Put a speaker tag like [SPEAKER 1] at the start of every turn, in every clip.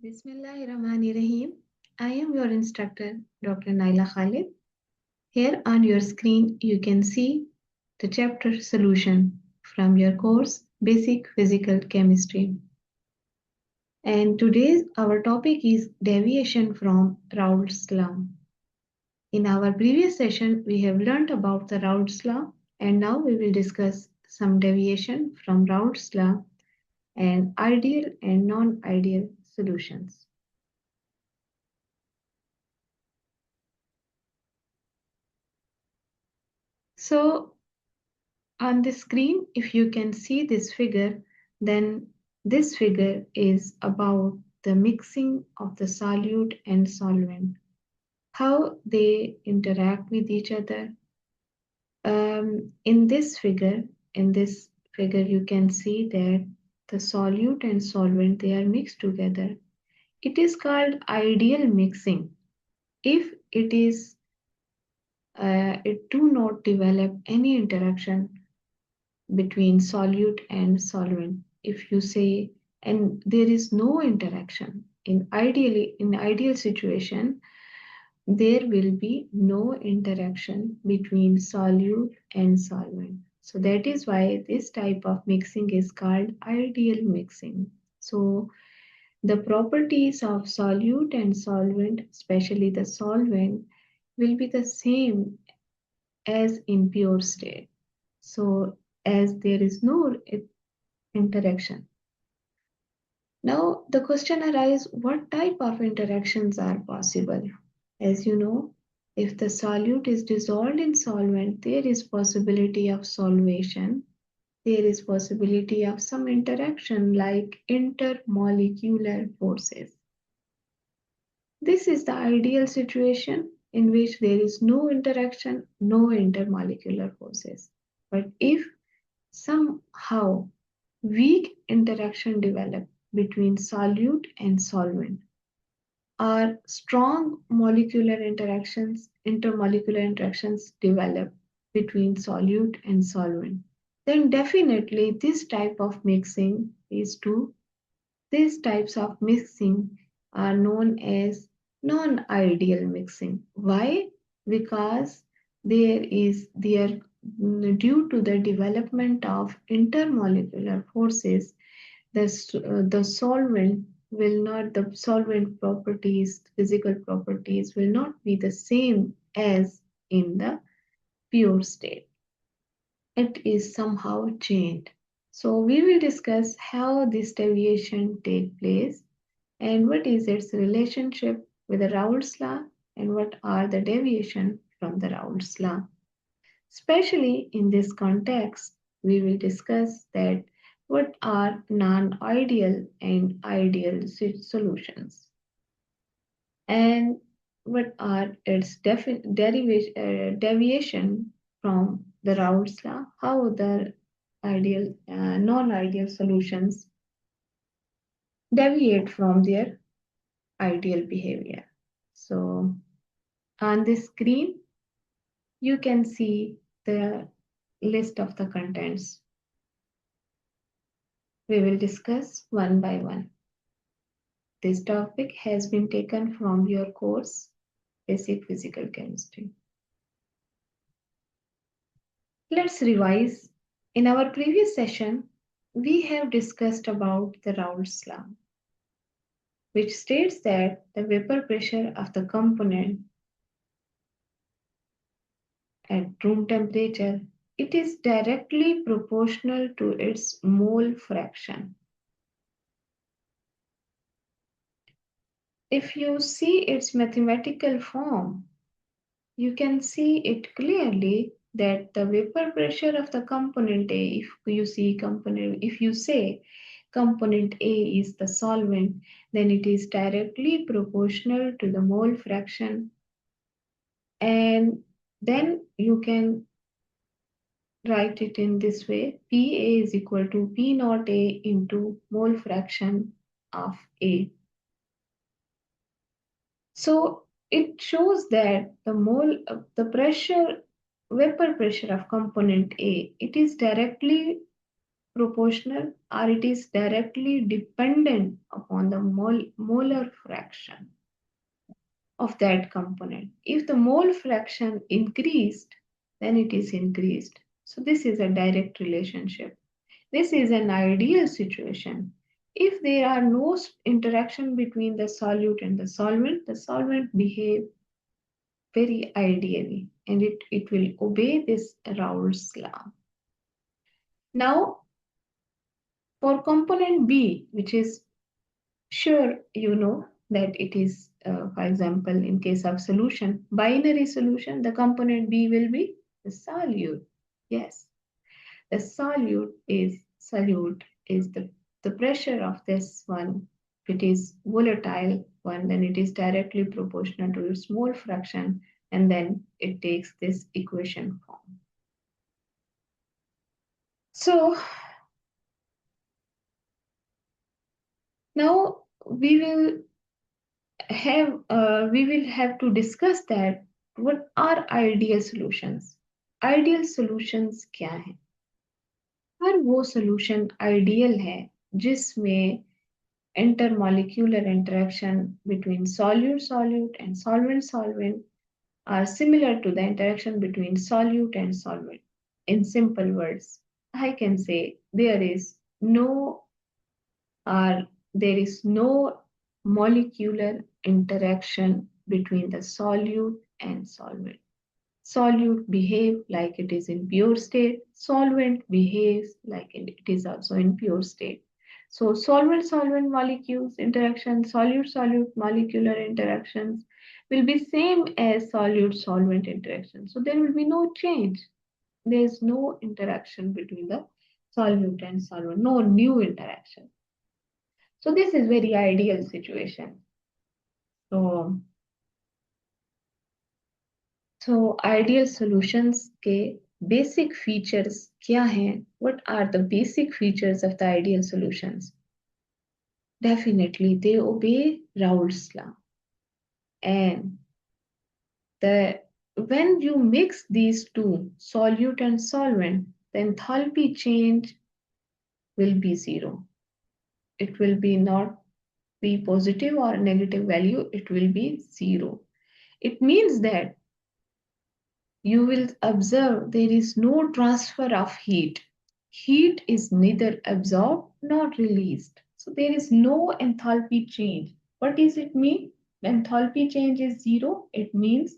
[SPEAKER 1] Bismillahirrahmanirrahim. I am your instructor, Dr. Naila Khalid. Here on your screen, you can see the chapter solution from your course, Basic Physical Chemistry. And today's our topic is deviation from Raoult's law. In our previous session, we have learnt about the Raoult's law, and now we will discuss some deviation from Raoult's law and ideal and non-ideal solutions. So on the screen, if you can see this figure, then this figure is about the mixing of the solute and solvent, how they interact with each other. In this figure, you can see that the solute and solvent, they are mixed together. It is called ideal mixing. If it do not develop any interaction between solute and solvent. If you say, and there is no interaction in ideal situation, there will be no interaction between solute and solvent. So that is why this type of mixing is called ideal mixing. So the properties of solute and solvent, especially the solvent, will be the same as in pure state. So as there is no interaction. Now the question arises, what type of interactions are possible? As you know, if the solute is dissolved in solvent, there is possibility of solvation. There is possibility of some interaction like intermolecular forces. This is the ideal situation in which there is no interaction, no intermolecular forces. But if somehow weak interaction develop between solute and solvent, or strong intermolecular interactions develop between solute and solvent, then definitely this type of mixing these types of mixing are known as non-ideal mixing. Why? Because due to the development of intermolecular forces, the solvent properties, physical properties will not be the same as in the pure state. It is somehow changed. So we will discuss how this deviation take place and what is its relationship with the Raoult's law and what are the deviation from the Raoult's law. Especially in this context, we will discuss that what are non-ideal and ideal solutions and what are its deviation from the Raoult's law, how the non-ideal solutions deviate from their ideal behavior. So on this screen, you can see the list of the contents. We will discuss one by one. This topic has been taken from your course, Basic Physical Chemistry. Let's revise. In our previous session, we have discussed about the Raoult's law, which states that the vapor pressure of the component at room temperature, it is directly proportional to its mole fraction. If you see its mathematical form, you can see it clearly that the vapor pressure of the component A, if you say component A is the solvent, then it is directly proportional to the mole fraction. And then you can write it in this way, PA is equal to P naught A into mole fraction of A. So it shows that the vapor pressure of component A, it is directly proportional or it is directly dependent upon the molar fraction of that component. If the mole fraction increased, then it is increased. So this is a direct relationship. This is an ideal situation. If there are no interaction between the solute and the solvent behave very ideally and it will obey this Raoult's law. Now, for component B, which is sure you know that it is, for example, in case of solution, binary solution, the component B will be the solute. Yes, the solute is the pressure of this one. If it is volatile one, then it is directly proportional to its mole fraction, and then it takes this equation form. So now we will have to discuss that what are ideal solutions. Ideal solutions क्या है? हर वो solution ideal है जिसमें intermolecular interaction between solute and solvent are similar to the interaction between solute and solvent. In simple words, I can say or there is no molecular interaction between the solute and solvent. Solute behave like it is in pure state. Solvent behaves like it is also in pure state. So solvent-solvent molecules interaction, solute-solute molecular interactions will be same as solute-solvent interaction. So there will be no change. There is no interaction between the solute and solvent, no new interaction. So this is very ideal situation. So ideal solutions के basic features क्या हैं? What are the basic features of the ideal solutions? Definitely, they obey Raoult's law. And when you mix these two, solute and solvent, the enthalpy change will be zero. It will be not be positive or negative value, it will be zero. It means that you will observe there is no transfer of heat. Heat is neither absorbed nor released. So there is no enthalpy change. What does it mean? The enthalpy change is zero. It means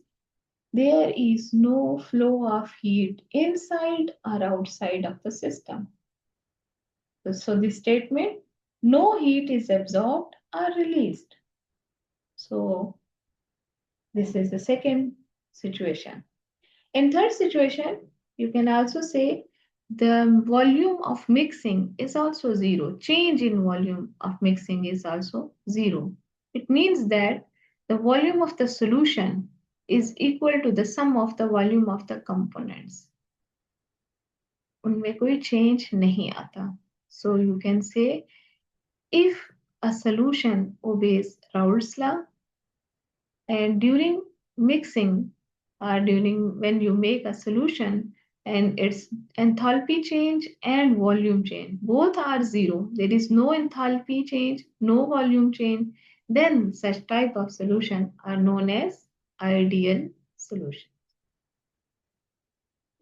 [SPEAKER 1] there is no flow of heat inside or outside of the system. So the statement, no heat is absorbed or released. So this is the second situation. In third situation, you can also say the volume of mixing is also zero. Change in volume of mixing is also zero. It means that the volume of the solution is equal to the sum of the volume of the components. उनमें कोई change नहीं आता. So you can say if a solution obeys Raoult's law and during mixing during when you make a solution and its enthalpy change and volume change both are zero, there is no enthalpy change, no volume change, then such type of solution are known as ideal solution.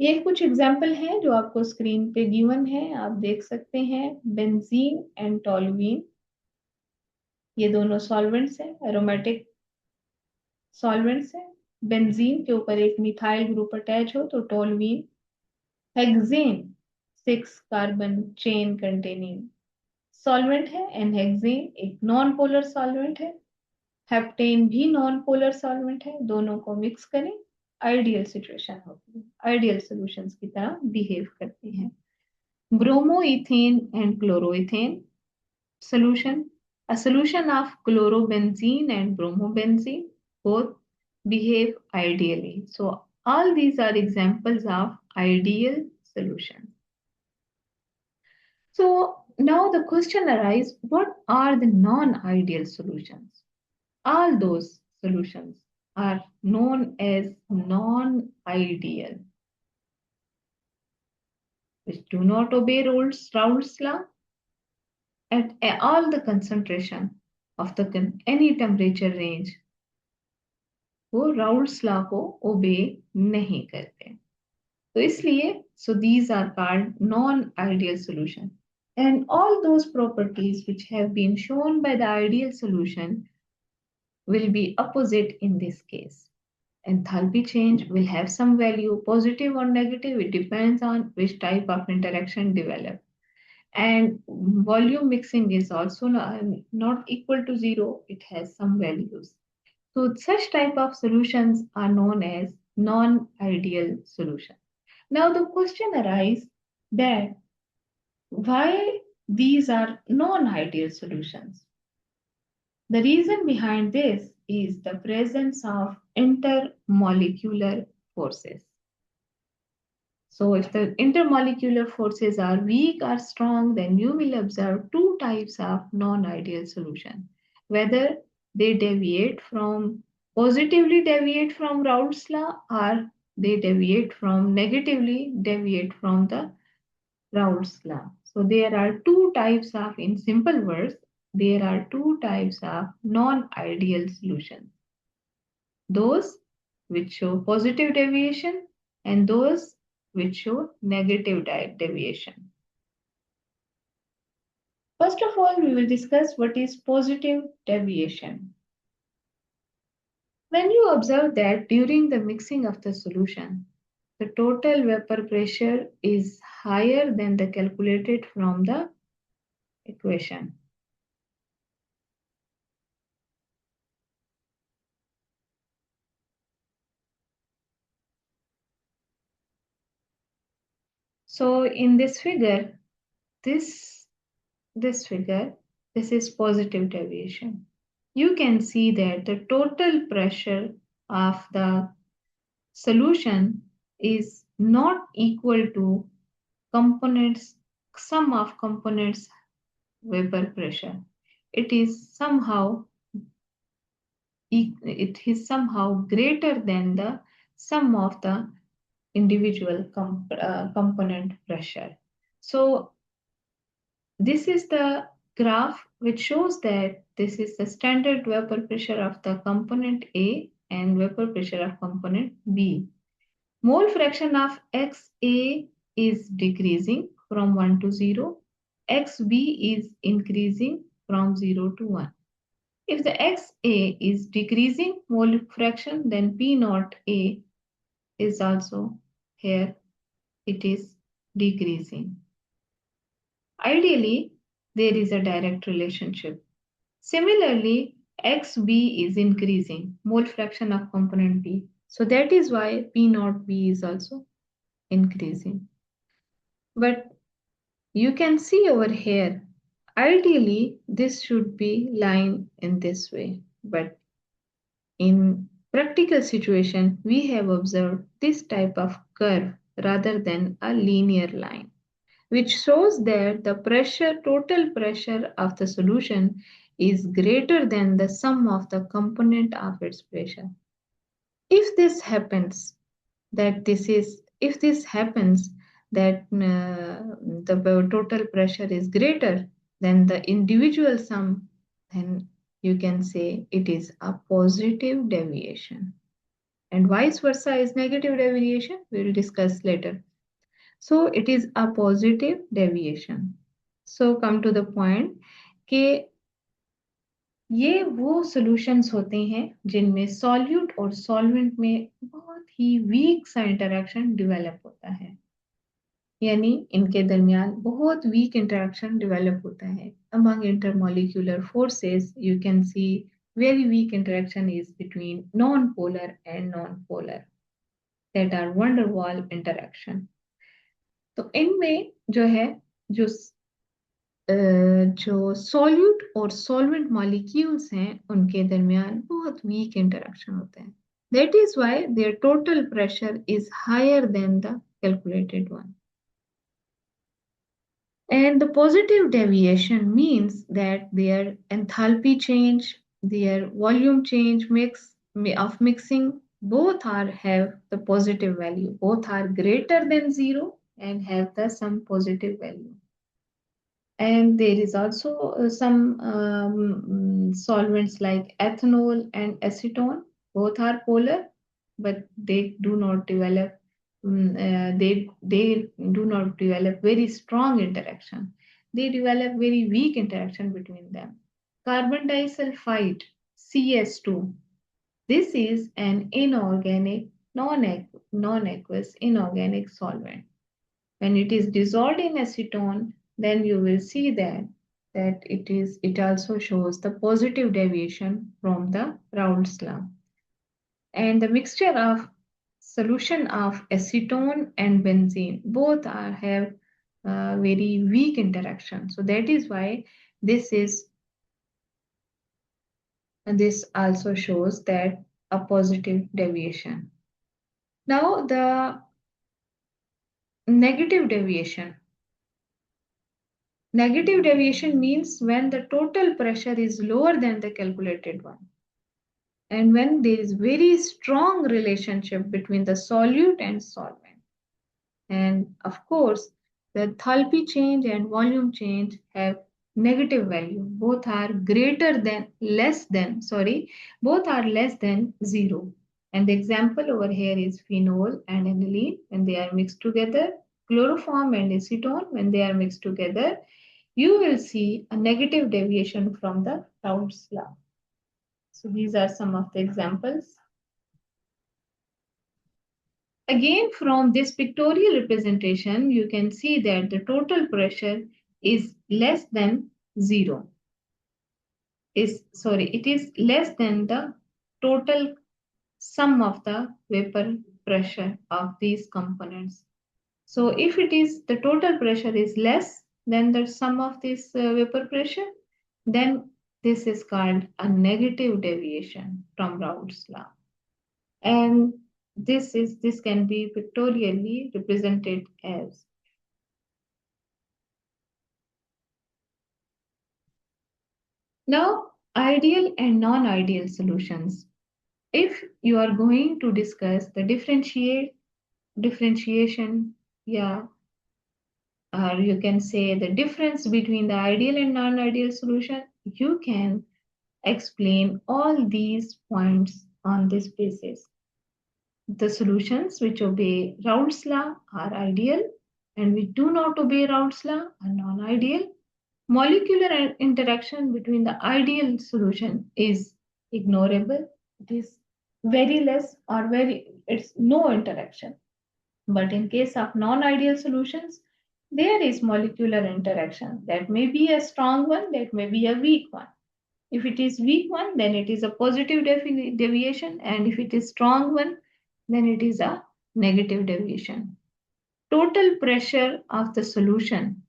[SPEAKER 1] ये कुछ example हैं जो आपको screen पे given है, आप देख सकते हैं. बेंजीन एंड टोलुइन, ये दोनों सॉल्वेंट्स हैं, एरोमेटिक सॉल्वेंट्स हैं. बेंजीन के ऊपर एक मिथाइल ग्रुप अटैच हो तो toluene. Hexane 6 carbon chain containing solvent है. एंड हेक्सेन एक नॉन पोलर सॉल्वेंट है. हेप्टेन भी नॉन पोलर सॉल्वेंट है. दोनों को मिक्स करें, आइडियल सिचुएशन होती है, आइडियल सॉल्यूशंस की तरह बिहेव करते हैं. Bromoethane and chloroethane solution, a solution of chlorobenzene and bromobenzene both behave ideally. So all these are examples of ideal solutions. So now the question arises, what are the non-ideal solutions? All those solutions are known as non-ideal. which do not obey Raoult's law at all the concentration of the any temperature range, वो Raoult's law को ओबे नहीं करते. तो इसलिए so these are called non-ideal solution. And all those properties which have been shown by the ideal solution will be opposite in this case. Enthalpy change will have some value, positive or negative, it depends on which type of interaction develop. And volume mixing is also not equal to zero, it has some values. So such type of solutions are known as non-ideal solution. Now the question arises that why these are non-ideal solutions? The reason behind this is the presence of intermolecular forces. So if the intermolecular forces are weak or strong, then you will observe two types of non-ideal solution. Whether they positively deviate from Raoult's law, or they negatively deviate from the Raoult's law. So there are two types of, in simple words, there are two types of non-ideal solutions. Those which show positive deviation and those which show negative deviation. First of all, we will discuss what is positive deviation. When you observe that during the mixing of the solution, the total vapor pressure is higher than the calculated from the equation. So in this figure, this figure, this is positive deviation. You can see that the total pressure of the solution is not equal to components, sum of components vapor pressure. It is somehow greater than the sum of the individual component pressure. So this is the graph which shows that this is the standard vapor pressure of the component A and vapor pressure of component B. Mole fraction of XA is decreasing from 1 to 0. XB is increasing from 0 to 1. If the XA is decreasing mole fraction, then P naught A is also here, it is decreasing. Ideally, there is a direct relationship. Similarly, XB is increasing, mole fraction of component B. So that is why P naught B is also increasing. But you can see over here, ideally, this should be lying in this way. But in practical situation, we have observed this type of curve rather than a linear line, which shows that the total pressure of the solution is greater than the sum of the component of its pressure. If this happens, if this happens that the total pressure is greater than the individual sum, then you can say it is a positive deviation. And vice versa is negative deviation. We will discuss later. So it is a positive deviation. So come to the point कि ये वो solutions होते हैं जिनमें solute और solvent में बहुत ही week सा इंटरेक्शन डेवलप होता है, यानी इनके दरमियान बहुत वीक इंटरेक्शन डेवलप होता है. Among intermolecular forces you can see very weak interaction is between non polar and non polar, that are van der Waals interaction. तो इनमें जो है जो सॉल्यूट और सॉल्वेंट मॉलिक्यूल्स हैं उनके दरमियान बहुत वीक इंटरेक्शन होते हैं. That is why their total pressure is higher than the calculated one. And the positive deviation means that their enthalpy change, their volume change of mixing, both have the positive value, both are greater than zero and have the some positive value. And there is also some solvents like ethanol and acetone. Both are polar, but they do not develop. They do not develop very strong interaction. They develop very weak interaction between them. Carbon disulfide (CS2). This is an inorganic, non-aqueous inorganic solvent. When it is dissolved in acetone, then you will see that it also shows the positive deviation from the Raoult's law. And the mixture of solution of acetone and benzene both have very weak interaction. So that is why this is this also shows that a positive deviation. Now the negative deviation. Negative deviation means when the total pressure is lower than the calculated one, and when there is very strong relationship between the solute and solvent. And of course, the enthalpy change and volume change have negative value. Both are less than zero. And the example over here is phenol and aniline when they are mixed together, chloroform and acetone when they are mixed together, you will see a negative deviation from the Raoult's law. So these are some of the examples. Again, from this pictorial representation, you can see that the total pressure is less than zero. It is less than the total sum of the vapor pressure of these components. So if it is the total pressure is less than the sum of this vapor pressure, then this is called a negative deviation from Raoult's law. And this can be pictorially represented as. Now, ideal and non-ideal solutions. If you are going to discuss the differentiation, yeah, or you can say the difference between the ideal and non-ideal solution, you can explain all these points on this basis. The solutions which obey Raoult's law are ideal, and which do not obey Raoult's law are non-ideal. Molecular interaction between the ideal solution is ignorable. It is very less or it's no interaction. But in case of non-ideal solutions, there is molecular interaction. That may be a strong one, that may be a weak one. If it is weak one, then it is a positive deviation, and if it is strong one, then it is a negative deviation. Total pressure of the solution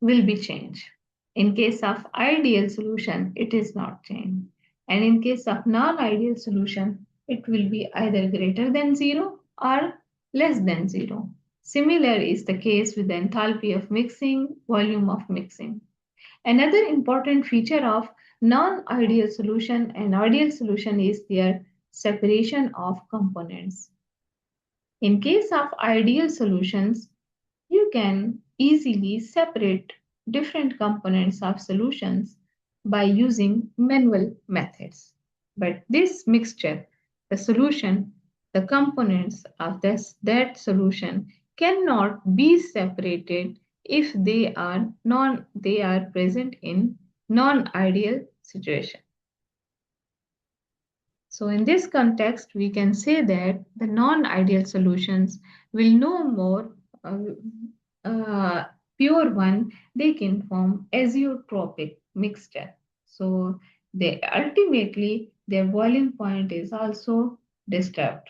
[SPEAKER 1] will be changed. In case of ideal solution, it is not changed. And in case of non-ideal solution, it will be either greater than zero or less than zero. Similar is the case with the enthalpy of mixing, volume of mixing. Another important feature of non-ideal solution and ideal solution is their separation of components. In case of ideal solutions, you can easily separate different components of solutions by using manual methods. But this mixture, the solution, the components of that solution cannot be separated if they are present in non-ideal situation. So in this context, we can say that the non-ideal solutions will no more uh, uh, pure one, they can form azeotropic mixture. So they ultimately their boiling point is also disturbed.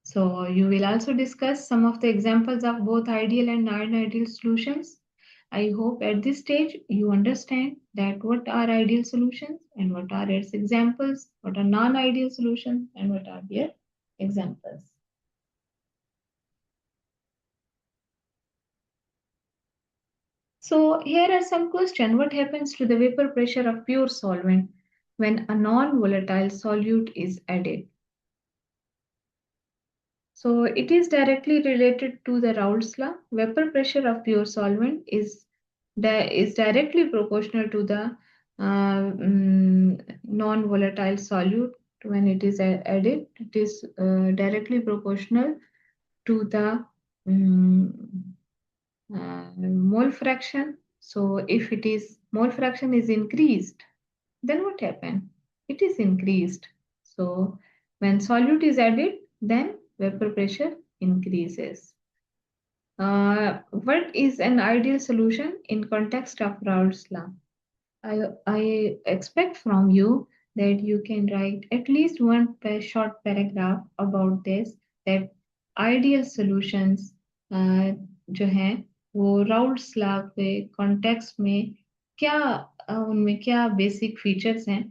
[SPEAKER 1] So you will also discuss some of the examples of both ideal and non-ideal solutions. I hope at this stage you understand that what are ideal solutions and what are its examples, what are non-ideal solutions and what are their examples. So here are some questions. What happens to the vapor pressure of pure solvent? when a non-volatile solute is added. So it is directly related to the Raoult's law. Vapor pressure of pure solvent is directly proportional to the non-volatile solute when it is added. It is directly proportional to the um, mole fraction. So if it is mole fraction is increased, then what happened? It is increased. So when solute is added, then vapor pressure increases. What is an ideal solution in context of Raoult's law? I expect from you that you can write at least one short paragraph about this, that ideal solutions जो हैं वो Raoult's law के context में क्या उनमें क्या basic features हैं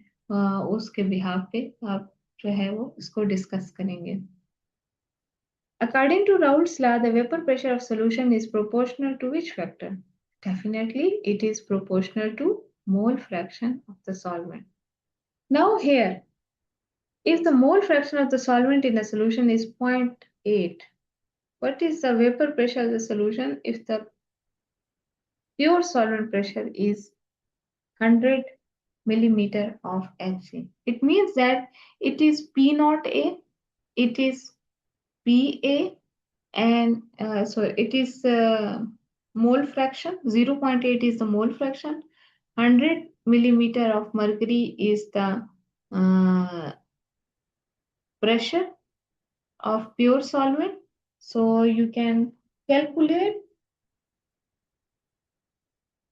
[SPEAKER 1] उसके बिहाफ पे आप जो है वो इसको डिस्कस करेंगे. According to Raoult's law, the vapor pressure of solution is proportional to which factor? Definitely, it is proportional to mole fraction of the solvent. Now here, if the mole fraction of the solvent in a solution is 0.8, what is the vapor pressure of the solution if the pure solvent pressure is 100 millimeter of Hg? It means that it is P naught A, it is PA, and so it is mole fraction. 0.8 is the mole fraction. 100 millimeter of mercury is the pressure of pure solvent. So you can calculate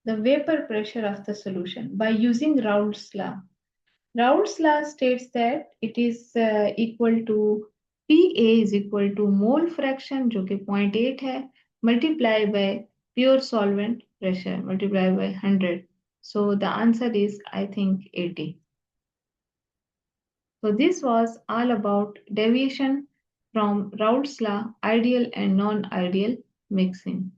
[SPEAKER 1] the vapor pressure of the solution by using Raoult's law. Raoult's law states that it is equal to PA is equal to mole fraction जो कि 0.8 है multiply by pure solvent pressure multiply by 100. So the answer is I think 80. So this was all about deviation from Raoult's law, ideal and non-ideal mixing.